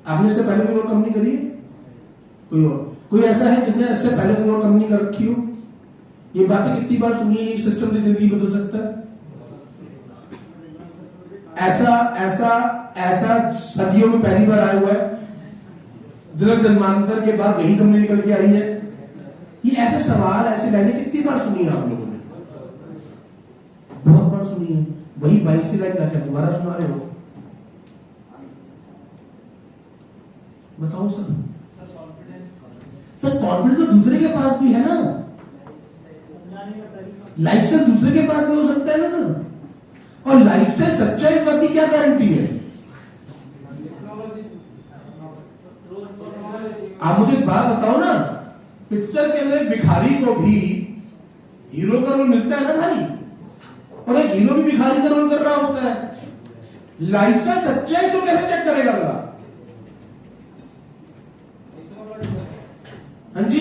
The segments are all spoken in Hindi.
आपने इससे पहले कोई और कंपनी करी है? कोई ऐसा है जिसने इससे पहले कोई और कंपनी कर रखी हो? ये बातें कितनी बार सुनी है, ये सिस्टम की जिंदगी बदल सकता है। ऐसा सदियों में पहली बार आया हुआ है। जनक जन्मांतर के बाद यही कंपनी निकल के आई है। ये ऐसे सवाल, ऐसे लाइनें कितनी बार सुनी है आप लोगों ने? बहुत बार सुनी है। वही 22 लाइन लाके दोबारा सुना रहे हो। बताओ सर। कॉन्फिडेंस तो दूसरे के पास भी है ना, लाइफ स्टाइल दूसरे के पास भी हो सकता है ना सर। और लाइफ स्टाइल सच्चा इस बात की क्या गारंटी है? आप मुझे एक बात बताओ ना, पिक्चर के अंदर भिखारी को भी हीरो का रोल मिलता है ना भाई, और एक हीरो भी भिखारी का रोल कर रहा होता है। लाइफ स्टाइल सच्चा है, इसको कैसे चेक करेगा अगला? हाँ जी,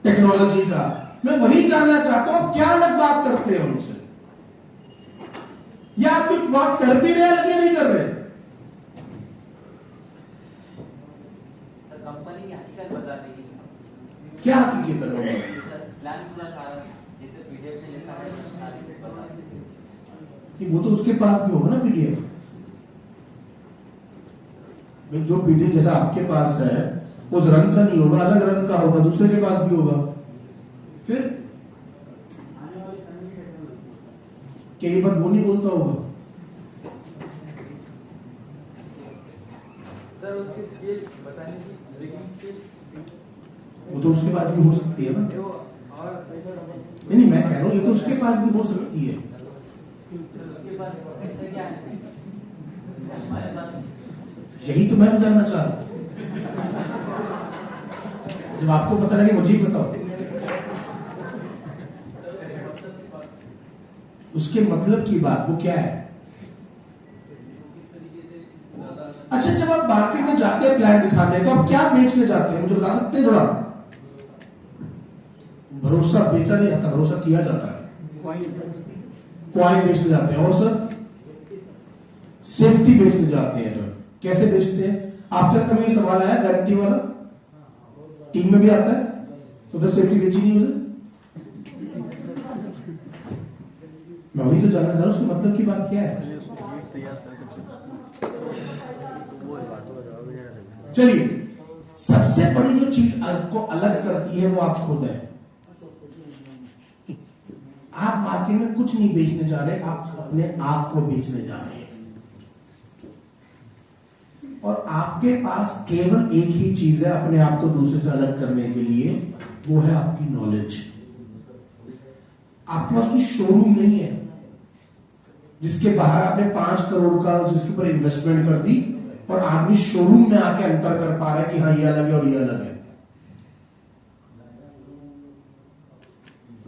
टेक्नोलॉजी का मैं वही जानना चाहता हूं, क्या अलग बात करते हैं उनसे, या आप कुछ बात कर भी रहे हैं या नहीं कर रहे? कंपनी की हकीकत बता देगी। क्या हकीकत है? प्लान पूरा सारा जैसे पीडीएफ से जैसा है बता देगी। वो तो उसके पास भी होगा ना पीडीएफ। जो पीडीएफ जैसा आपके पास है उस रंग का नहीं होगा, अलग रंग का होगा, दूसरे के पास भी होगा। फिर कई बार वो नहीं बोलता होगा। वो तो उसके पास भी हो सकती है ना। नहीं, मैं कह रहा हूं ये तो उसके पास भी हो सकती है। यही तो मैं जानना चाह रहा हूं। जब आपको पता लगे मुझे ही बताओ। उसके मतलब की बात वो क्या है? अच्छा, जब आप मार्केट में जाते हैं प्लान दिखाने, तो आप क्या बेचने जाते हैं, मुझे बता सकते हैं थोड़ा? भरोसा बेचा नहीं जाता, भरोसा किया जाता है। क्वाइन बेचने जाते हैं। और सर सेफ्टी बेचने जाते हैं। सर कैसे बेचते हैं? आपके साथ कभी सवाल आया गारंटी वाला? टीम में भी आता है, उधर सेफ्टी बेची नहीं उधर। मैं वही तो जानना चाह रहा हूं, उसके मतलब की बात क्या है? चलिए, सबसे बड़ी जो चीज आपको अलग करती है वो आप खुद है। आप मार्केट में कुछ नहीं बेचने जा रहे, आप अपने आप को बेचने जा रहे हैं। और आपके पास केवल एक ही चीज है अपने आप को दूसरे से अलग करने के लिए, वो है आपकी नॉलेज। आपके पास कोई शोरूम नहीं है जिसके बाहर आपने 5 करोड़ का जिसके ऊपर इन्वेस्टमेंट कर दी और आदमी शोरूम में आके अंतर कर पा रहा है कि हाँ ये अलग है और ये अलग है।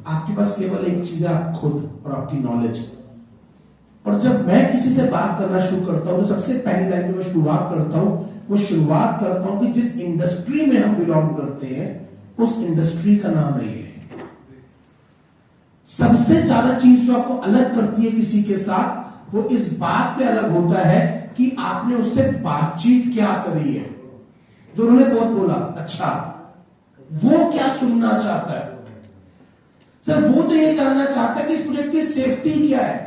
आपके पास केवल एक चीज है, आप खुद और आपकी नॉलेज। और जब मैं किसी से बात करना शुरू करता हूं तो सबसे पहली लाइन जो मैं शुरुआत करता हूं वो शुरुआत करता हूं कि जिस इंडस्ट्री में हम बिलोंग करते हैं उस इंडस्ट्री का नाम है ये। सबसे ज्यादा चीज जो आपको अलग करती है किसी के साथ, वो इस बात पे अलग होता है कि आपने उससे बातचीत क्या करी है। जो उन्होंने बहुत बोला, अच्छा वो क्या सुनना चाहता है? सर वो तो ये जानना चाहता है कि इस प्रोजेक्ट की सेफ्टी क्या है।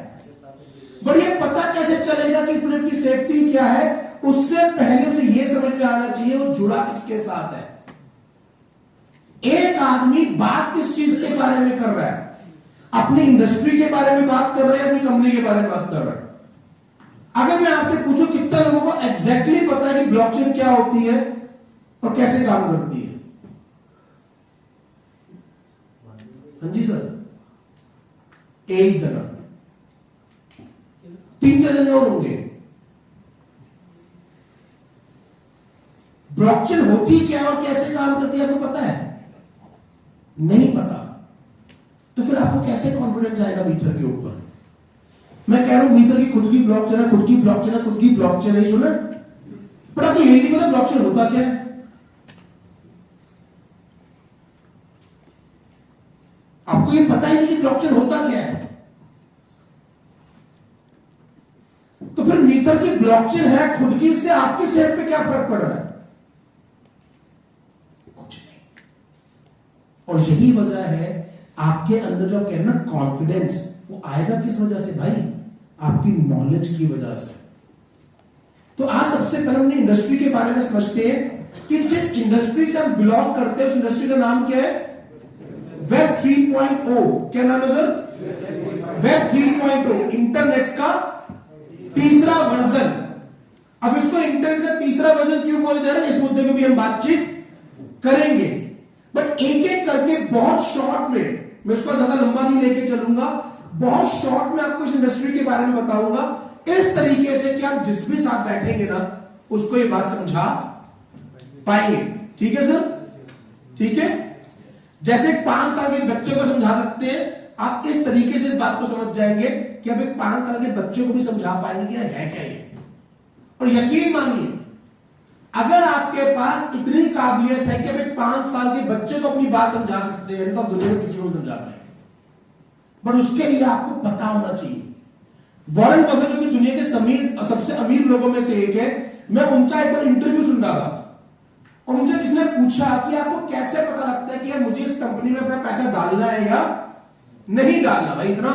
बढ़िया, पता कैसे चलेगा कि इस प्रोजेक्ट की सेफ्टी क्या है? उससे पहले उसे यह समझ में आना चाहिए वो जुड़ा किसके साथ है। एक आदमी बात किस चीज के बारे में कर रहा है? अपनी इंडस्ट्री के बारे में बात कर रहे हैं, अपनी कंपनी के बारे में बात कर रहे हैं। अगर मैं आपसे पूछूं कितना लोगों को एग्जैक्टली पता है कि ब्लॉकचेन क्या होती है और कैसे काम करती है? हाँ जी सर, एक जना, 3-4 जने और होंगे। ब्लॉकचेन होती क्या और कैसे काम करती है आपको पता है? नहीं पता। तो फिर आपको कैसे कॉन्फिडेंस आएगा मीटर के ऊपर? मैं कह रहा हूं मीटर की खुद की ब्लॉकचेन है, खुद की ब्लॉकचेन है, खुद की ब्लॉकचेन है, सुना? पर आपको यही नहीं पता ब्लॉकचेन होता क्या है। आपको ये पता ही नहीं कि ब्लॉकचेन होता क्या है। तो फिर मीटर की ब्लॉकचेन है खुद की, इससे आपकी सेहत पे क्या फर्क पड़ रहा है? कुछ नहीं। और यही वजह है आपके अंदर जो कह रहे ना कॉन्फिडेंस, वो आएगा किस वजह से भाई? आपकी नॉलेज की वजह से। तो आज सबसे पहले हमने इंडस्ट्री के बारे में समझते हैं कि जिस इंडस्ट्री से हम बिलोंग करते हैं उस इंडस्ट्री का नाम क्या है? वेब 3.0। क्या नाम है सर? वेब 3.0, इंटरनेट का तीसरा वर्जन। अब इसको इंटरनेट का तीसरा वर्जन क्यों बोले जा रहे हैं, इस मुद्दे पे भी हम बातचीत करेंगे। बट एक एक करके बहुत शॉर्ट में, मैं उसको ज्यादा लंबा नहीं लेके चलूंगा, बहुत शॉर्ट में आपको इस इंडस्ट्री के बारे में बताऊंगा, इस तरीके से कि आप जिस भी साथ बैठेंगे ना उसको ये बात समझा पाएंगे। ठीक है सर? ठीक है। जैसे 5 साल के बच्चे को समझा सकते हैं, आप इस तरीके से इस बात को समझ जाएंगे कि अब एक 5 साल के बच्चे को भी समझा पाएंगे कि है क्या ये। और यकीन मानिए, अगर आपके पास इतनी काबिलियत है कि अब एक 5 साल के बच्चे को अपनी बात समझा सकते हैं, तो आप दुनिया में किसी को समझा पाएंगे। बट उसके लिए आपको पता होना चाहिए। वॉरेन बफेट जो कि दुनिया के सबसे अमीर लोगों में से एक है, मैं उनका एक बार इंटरव्यू सुन रहा था और मुझे किसी ने पूछा कि आपको कैसे पता लगता है कि यार मुझे इस कंपनी में अपना पैसा डालना है या नहीं डालना? भाई इतना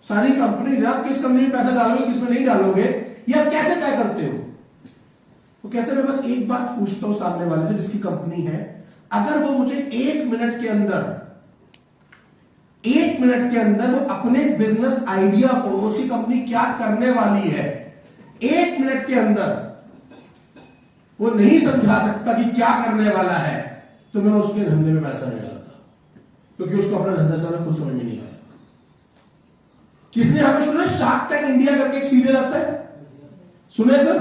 सारी कंपनीज है, आप किस कंपनी में पैसा डालोगे किसमें नहीं डालोगे, ये आप कैसे तय करते हो? वो कहते हैं मैं बस एक बात पूछता हूं सामने वाले से जिसकी कंपनी है, अगर वो मुझे 1 मिनट के अंदर वो अपने बिजनेस आइडिया को, उसकी कंपनी क्या करने वाली है, 1 मिनट के अंदर वो नहीं समझा सकता कि क्या करने वाला है, तो मैं उसके धंधे में पैसा नहीं डालता, क्योंकि उसको अपना धंधा चलाना खुद समझ में नहीं आया। किसने हमें सुना शार्क टैंक इंडिया करके एक सीरियल आता है? सुने सर?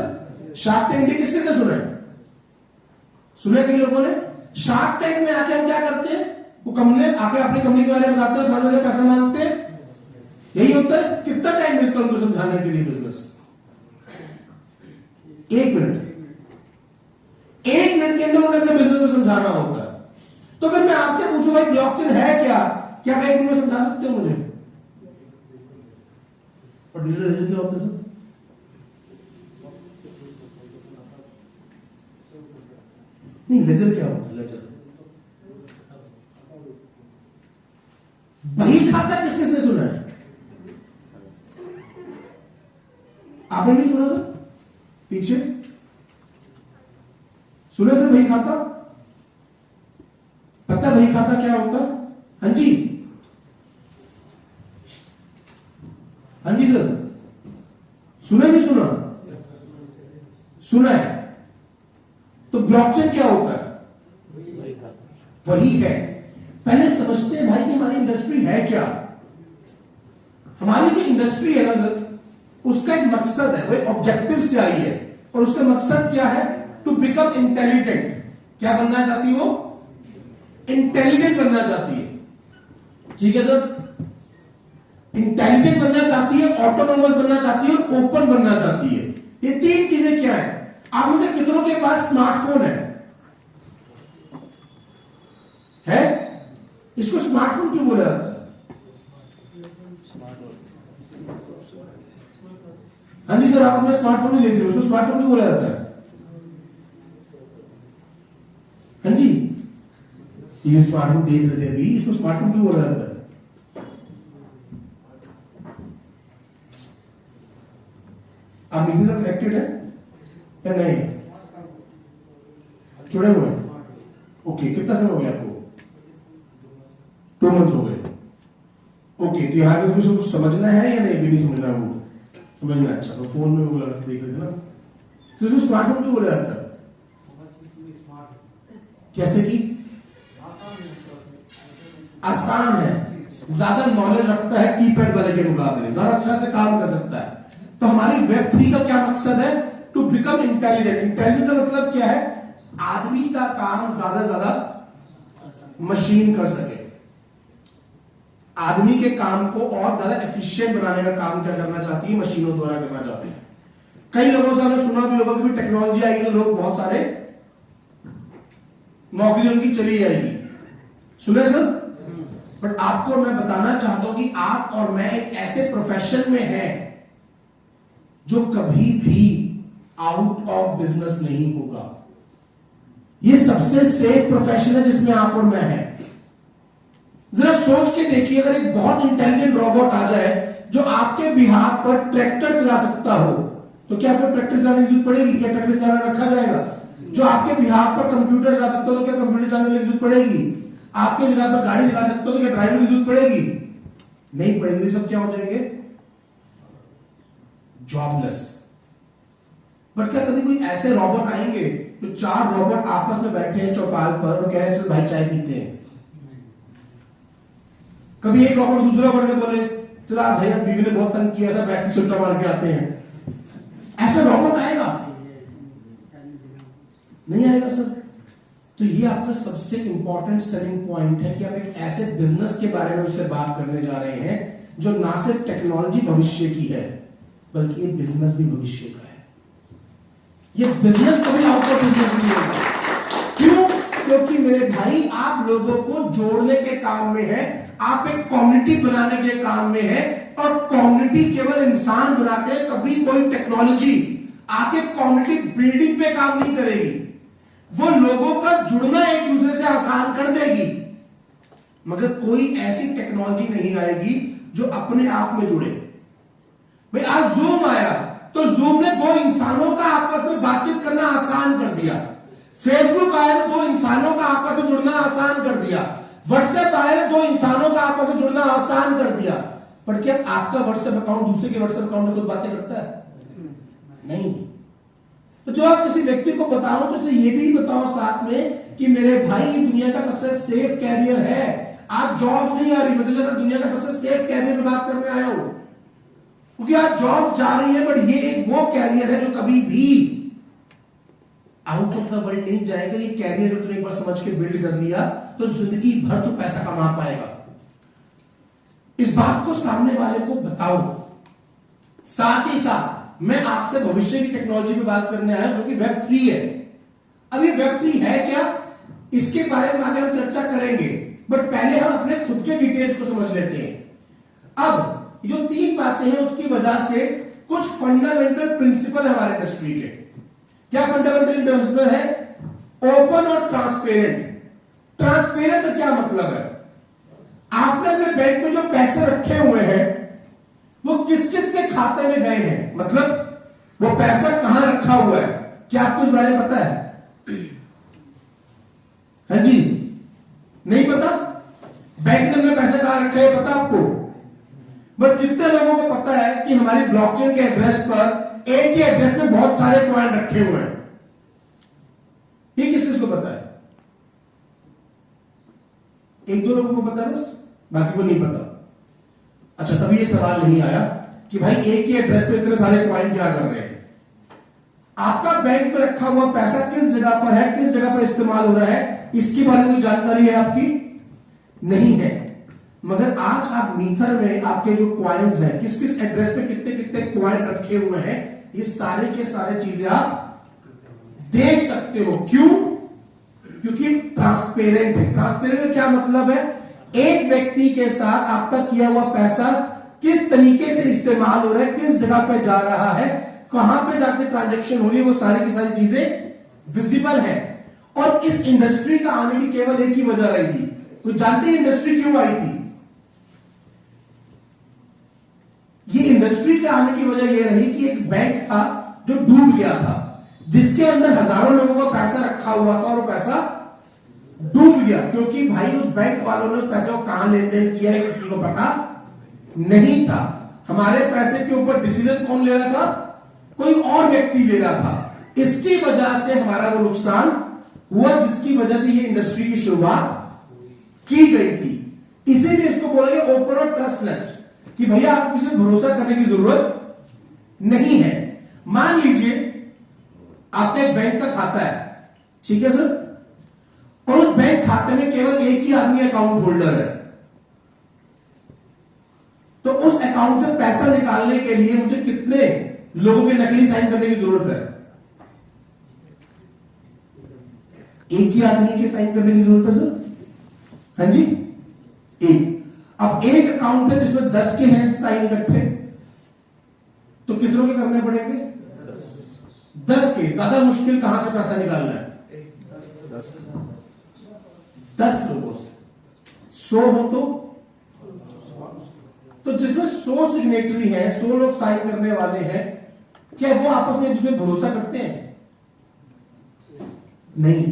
शार्क टैंक इंडिया किस किसने सुना है? सुने कई लोगों ने? शार्क टैंक में आके हम क्या करते हैं, वो कंपनी आके अपनी कंपनी के बारे में बताते हैं, सामने से पैसा मांगते हैं, यही होता है। कितना टाइम मिलता है उनको समझाने के लिए बिजनेस? 1 मिनट। 1 मिनट के अंदर उन्हें अपने बिजनेस को समझाना होता है। तो अगर मैं आपसे पूछूं भाई ब्लॉकचेन है क्या आप 1 मिनट में समझा सकते हो मुझे? और डिजिटल लेजर क्या होता है सर? नहीं, लेजर क्या होता है? लेजर बही खाता किस किसने सुना है? आपने नहीं सुना सर? पीछे सुना सर बही खाता? पता बही खाता क्या होता है? हाँ जी, हाँ जी सर, सुना नहीं सुना? सुना है। तो ब्लॉकचेन क्या होता है? वही है। पहले समझते हैं भाई कि हमारी इंडस्ट्री है क्या। हमारी जो इंडस्ट्री है ना सर, उसका एक मकसद है, वो एक ऑब्जेक्टिव से आई है, और उसका मकसद क्या है? To become intelligent. क्या बनना चाहती है वो? इंटेलिजेंट बनना चाहती है। ठीक है सर? इंटेलिजेंट बनना चाहती है, ऑटोनोमस बनना चाहती है और ओपन बनना चाहती है। ये 3 चीजें क्या है? आप मुझे कितनों के पास स्मार्टफोन है? इसको स्मार्टफोन क्यों बोला जाता है? हाँ जी सर, आप अपना स्मार्टफोन नहीं देख रहे हो, उसको स्मार्टफोन क्यों बोला जाता है? हाँ जी, ये स्मार्टफोन देख रहे थे अभी, इसको स्मार्टफोन क्यों बोला जाता है? आप नीचे से कनेक्टेड है या नहीं? जुड़े हुए हैं? ओके, कितना समय हो गया आपको? 2 मंथ हो गए। ओके, तो यहाँ पे कुछ समझना है या नहीं? भी नहीं समझना, वो समझना है। अच्छा, तो फोन में वो लगा देख रहे थे ना, तो इसको स्मार्टफोन क्यों बोला जाता है? कैसे की? आसान है, ज्यादा नॉलेज रखता है कीपैड वाले के मुकाबले, ज्यादा अच्छा से काम कर सकता है। तो हमारी वेब 3 का क्या मकसद है? To become intelligent. इंटेलिजेंट का मतलब क्या है? आदमी का काम ज्यादा मशीन कर सके, आदमी के काम को और ज्यादा एफिशिएंट बनाने का काम क्या करना चाहती है? मशीनों द्वारा करना चाहती है। कई लोगों से हमने सुना भी होगा कि टेक्नोलॉजी आएगी तो लोग बहुत सारे नौकरी उनकी चली जाएगी। सुने सर? बट आपको मैं बताना चाहता हूं कि आप और मैं एक ऐसे प्रोफेशन में हैं जो कभी भी आउट ऑफ बिजनेस नहीं होगा। ये सबसे सेफ प्रोफेशन है जिसमें आप और मैं है। जरा सोच के देखिए, अगर एक बहुत इंटेलिजेंट रोबोट आ जाए जो आपके बिहार पर ट्रैक्टर चला सकता हो, तो क्या आपको ट्रैक्टर चलाने की जरूरत पड़ेगी? क्या ट्रैक्टर चलाना रखा जाएगा? जो आपके बिहार पर कंप्यूटर चला सकता हो, तो क्या कंप्यूटर चलाने की जरूरत पड़ेगी? आपके जगह पर गाड़ी चला सकते हो, तो क्या ड्राइवर की जरूरत पड़ेगी? नहीं पड़ेगी। सब क्या हो जाएंगे? जॉबलेस। बट क्या कभी कोई ऐसे रोबोट आएंगे तो 4 रोबोट आपस में बैठे हैं चौपाल पर और कह रहे हैं चल भाई चाय पीते हैं? कभी एक रोबोट दूसरा रोबोट के बोले चला भाई आज बीवी ने बहुत तंग किया था, बैठ के सुट्टा मार के आते हैं? ऐसा रोबोट आएगा? नहीं आएगा सर। तो ये आपका सबसे इंपॉर्टेंट सेलिंग पॉइंट है कि आप एक ऐसे बिजनेस के बारे में उससे बात करने जा रहे हैं जो ना सिर्फ टेक्नोलॉजी भविष्य की है, बल्कि ये बिजनेस भी भविष्य का है। ये बिजनेस कभी आउट ऑफ बिजनेस नहीं होगा। क्यों? क्योंकि मेरे भाई आप लोगों को जोड़ने के काम में है, आप एक कम्युनिटी बनाने के काम में है, और कम्युनिटी केवल इंसान बनाते हैं, कभी कोई टेक्नोलॉजी आके कम्युनिटी बिल्डिंग पे काम नहीं करेगी। वो लोगों का जुड़ना एक दूसरे से आसान कर देगी, मगर कोई ऐसी टेक्नोलॉजी नहीं आएगी जो अपने आप में जुड़े। भाई आज जूम आया तो जूम ने 2 इंसानों का आपस में बातचीत करना आसान कर दिया। फेसबुक आया तो 2 इंसानों का आपस में जुड़ना आसान कर दिया। व्हाट्सएप आया तो 2 इंसानों का आपस में जुड़ना आसान कर दिया। पर क्या आपका व्हाट्सएप अकाउंट दूसरे के व्हाट्सएप अकाउंट में कुछ बातें करता है? नहीं। तो जो आप किसी व्यक्ति को बताओ तो उसे ये भी बताओ साथ में कि मेरे भाई ये दुनिया का सबसे सेफ कैरियर है। आज जॉब्स नहीं आ रही, मतलब दुनिया का सबसे सेफ कैरियर में बात करने आया हूं, क्योंकि आज जॉब जा रही है, बट ये एक वो कैरियर है जो कभी भी आउट ऑफ द वर्ल्ड नहीं जाएगा। ये कैरियर तुमने एक बार समझ के बिल्ड कर लिया तो जिंदगी भर तो पैसा कमा पाएगा। इस बात को सामने वाले को बताओ। साथ ही साथ मैं आपसे भविष्य की टेक्नोलॉजी पे बात करने आया जो कि वेब 3 है। अब ये वेब 3 है क्या, इसके बारे में आगे हम चर्चा करेंगे, बट पहले हम अपने खुद के डिटेल्स को समझ लेते हैं। अब जो 3 बातें हैं उसकी वजह से कुछ फंडामेंटल प्रिंसिपल है हमारे इंडस्ट्री के। क्या फंडामेंटल प्रिंसिपल है? ओपन और ट्रांसपेरेंट। ट्रांसपेरेंट का क्या मतलब है? आपने अपने बैंक में जो पैसे रखे हुए हैं वो किस किस के खाते में गए हैं, मतलब वो पैसा कहां रखा हुआ है, क्या आपको इस बारे में पता है? हाँ जी, नहीं पता? बैंक ने अपना पैसा कहां रखा है पता आपको? बट कितने लोगों को पता है कि हमारी ब्लॉकचेन के एड्रेस पर एक ही एड्रेस में बहुत सारे कॉइन रखे हुए हैं? ये किस को पता है? 1-2 लोगों को पता है बस, बाकी को नहीं पता। अच्छा, तभी ये सवाल नहीं आया कि भाई एक ही एड्रेस पे इतने सारे कॉइन क्या कर रहे हैं। आपका बैंक में रखा हुआ पैसा किस जगह पर है, किस जगह पर इस्तेमाल हो रहा है, इसके बारे में कोई जानकारी है आपकी? नहीं है। मगर आज आप मीटर में आपके जो कॉइन्स हैं, किस किस एड्रेस पे कितने कितने कॉइन रखे हुए हैं, ये सारे के सारे चीजें आप देख सकते हो। क्यों? क्योंकि ट्रांसपेरेंट है। ट्रांसपेरेंट का क्या मतलब है? एक व्यक्ति के साथ आपका किया हुआ पैसा किस तरीके से इस्तेमाल हो रहा है, किस जगह पे जा रहा है, कहां पे जाके ट्रांजैक्शन हो रही है, वो सारी की सारी चीजें विजिबल है। और इस इंडस्ट्री का आने की केवल एक ही वजह रही थी। तो जानते हैं इंडस्ट्री क्यों आई थी? ये इंडस्ट्री के आने की वजह यह रही कि एक बैंक था जो डूब गया था, जिसके अंदर हजारों लोगों का पैसा रखा हुआ था, और वो पैसा डूब गया क्योंकि भाई उस बैंक वालों ने उस पैसे को कहां लेन देन किया है किसी को पता नहीं था। हमारे पैसे के ऊपर डिसीजन कौन ले रहा था? कोई और व्यक्ति ले रहा था। इसकी वजह से हमारा वो नुकसान हुआ, जिसकी वजह से ये इंडस्ट्री की शुरुआत की गई थी। इसीलिए इसको बोला गया ओपन और ट्रस्टलेस, कि भैया आपको किसी भरोसा करने की जरूरत नहीं है। मान लीजिए आपका एक बैंक का खाता है, ठीक है सर, और उस बैंक खाते में केवल एक ही आदमी अकाउंट होल्डर है, तो उस अकाउंट से पैसा निकालने के लिए मुझे कितने लोगों के नकली साइन करने की जरूरत है? एक ही आदमी के साइन करने की जरूरत है सर। हाँ जी, एक। अब एक अकाउंट है जिसमें 10 के हैं साइन इकट्ठे, तो कितनों के करने पड़ेंगे? 10 के। ज्यादा मुश्किल कहां से पैसा निकालना है? 10 लोगों से। 100 हो तो जिसमें 100 सिग्नेटरी है, 100 लोग साइन करने वाले हैं, क्या वो आपस में एक दूसरे भरोसा करते हैं? नहीं।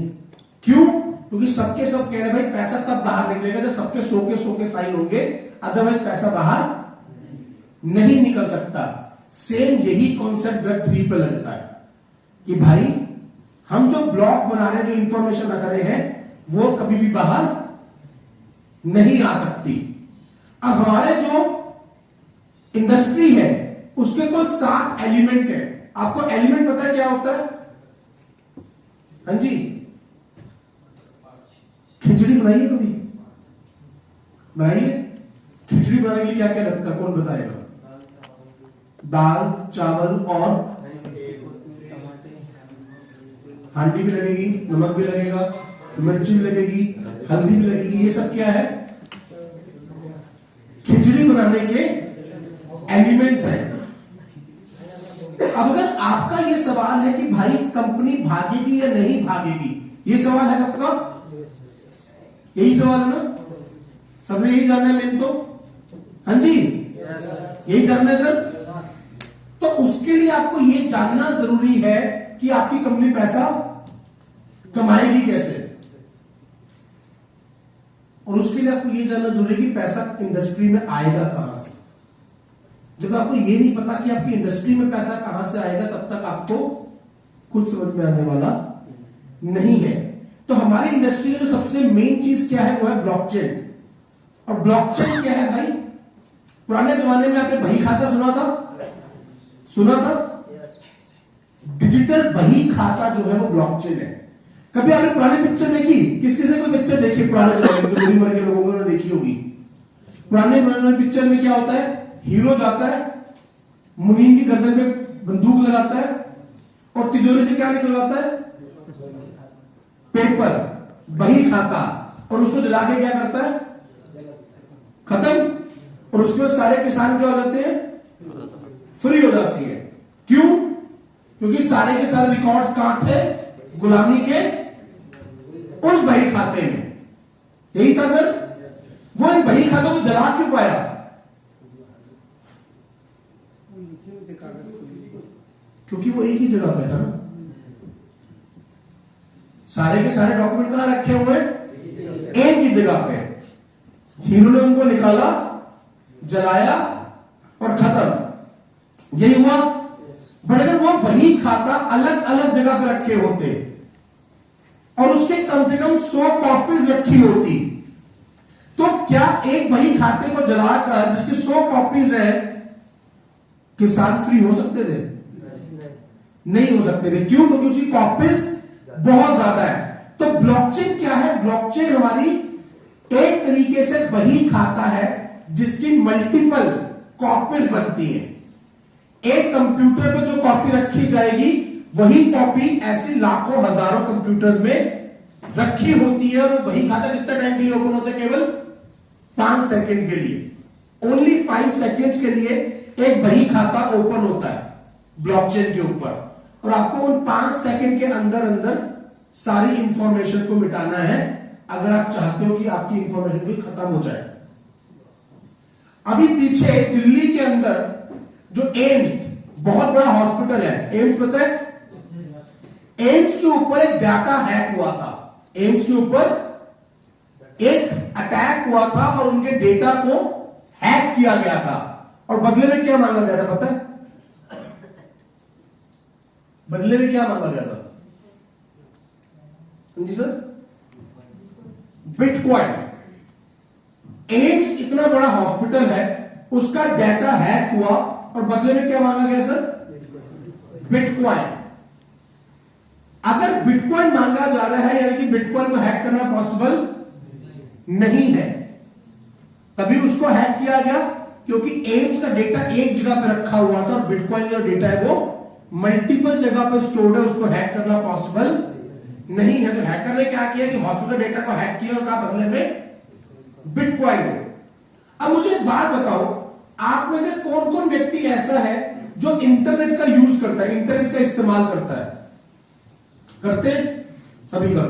क्यों? क्योंकि सबके सब कह रहे भाई पैसा तब बाहर निकलेगा जब सबके 100 के साइन होंगे, अदरवाइज पैसा बाहर नहीं निकल सकता। सेम यही कॉन्सेप्ट वेब 3 पे लगता है कि भाई हम जो ब्लॉक बना रहे हैं, जो इंफॉर्मेशन रख रहे हैं, वो कभी भी बाहर नहीं आ सकती। अब हमारे जो इंडस्ट्री है उसके कुल 7 एलिमेंट है। आपको एलिमेंट पता है क्या होता है? हाँ जी, खिचड़ी बनाइए, कभी बनाइए? खिचड़ी बनाने के लिए क्या क्या लगता है, कौन बताएगा? दाल, चावल और हांडी भी लगेगी, नमक भी लगेगा, मिर्ची भी लगेगी, हल्दी भी लगेगी। ये सब क्या है? खिचड़ी बनाने के एलिमेंट्स हैं। अब अगर आपका ये सवाल है कि भाई कंपनी भागेगी या नहीं भागेगी, ये सवाल है सबका, यही सवाल है ना? सबने यही जानना है मेन तो? हाँ जी, यही जानना है सर। तो उसके लिए आपको ये जानना जरूरी है कि आपकी कंपनी पैसा कमाएगी कैसे, और उसके लिए आपको ये जानना जरूरी है कि पैसा इंडस्ट्री में आएगा कहां से। जब आपको ये नहीं पता कि आपकी इंडस्ट्री में पैसा कहां से आएगा, तब तक आपको कुछ समझ में आने वाला नहीं है। तो हमारी इंडस्ट्री की जो सबसे मेन चीज क्या है, वो है ब्लॉकचेन। और ब्लॉकचेन क्या है भाई? पुराने जमाने में आपने बही खाता सुना था? डिजिटल बही खाता जो है वो ब्लॉकचेन है। कभी आपने पुरानी पिक्चर देखी? किस किस ने कोई पिक्चर देखी पुराने जमाने में, जो बुरी उम्र के लोगों ने देखी होगी? पुराने पिक्चर में क्या होता है? हीरो जाता है, मुनीम की गर्दन पे बंदूक लगाता है और तिजोरी से क्या निकलवाता है? पेपर, बही खाता, और उसको जला के क्या करता है? खत्म। और उसके बाद सारे किसान क्या हो जाते हैं? फ्री हो जाती है। क्यों? क्योंकि सारे के सारे रिकॉर्ड्स कहां थे? गुलामी के उस बही खाते में। यही था सर। वो इन बही खातों को जला क्यों पाया? क्योंकि वो एक ही जगह पे है ना। सारे के सारे डॉक्यूमेंट कहां रखे हुए हैं? एक ही जगह पे। हीरो ने उनको निकाला, जलाया और खत्म। यही हुआ। बट अगर वो बही खाता अलग अलग जगह पे रखे होते और उसके कम से कम 100 कॉपीज रखी होती, तो क्या एक बही खाते को जलाकर, जिसकी 100 कॉपीज है, किसान फ्री हो सकते थे? नहीं हो सकते थे। क्यों? क्योंकि उसकी कॉपीज बहुत ज्यादा है। तो ब्लॉकचेन क्या है? ब्लॉकचेन हमारी एक तरीके से बही खाता है जिसकी मल्टीपल कॉपीज बनती है। एक कंप्यूटर पे जो कॉपी रखी जाएगी, वही कॉपी ऐसी लाखों हजारों कंप्यूटर्स में रखी होती है। और वो बही खाता कितना टाइम के लिए ओपन होता है? केवल 5 सेकंड के लिए। ओनली 5 सेकंड्स के लिए एक बही खाता ओपन होता है ब्लॉकचेन के ऊपर। और आपको उन 5 सेकंड के अंदर अंदर सारी इंफॉर्मेशन को मिटाना है, अगर आप चाहते हो कि आपकी इंफॉर्मेशन भी खत्म हो जाए। अभी पीछे दिल्ली के अंदर जो एम्स, बहुत बड़ा हॉस्पिटल है, एम्स पता है? एम्स के ऊपर एक डाटा हैक हुआ था। एम्स के ऊपर एक अटैक हुआ था और उनके डेटा को हैक किया गया था। और बदले में क्या मांगा गया था पता है? बदले में क्या मांगा गया था? जी सर, बिटकॉइन। एम्स इतना बड़ा हॉस्पिटल है, उसका डाटा हैक हुआ और बदले में क्या मांगा गया सर? बिटकॉइन। अगर बिटकॉइन मांगा जा रहा है, यानी कि बिटकॉइन को हैक करना पॉसिबल नहीं है। तभी उसको हैक किया गया क्योंकि एम्स का डेटा एक जगह पे रखा हुआ था और बिटकॉइन का डेटा है वो मल्टीपल जगह पे स्टोर्ड है, उसको हैक करना पॉसिबल नहीं है। तो हैकर ने क्या किया कि हॉस्पिटल डेटा को हैक किया और कहा बदले में बिटकॉइन। अब मुझे एक बात बताओ, आप में से कौन कौन व्यक्ति ऐसा है जो इंटरनेट का यूज करता है, इंटरनेट का इस्तेमाल करता है, करते हैं सभी करते हैं।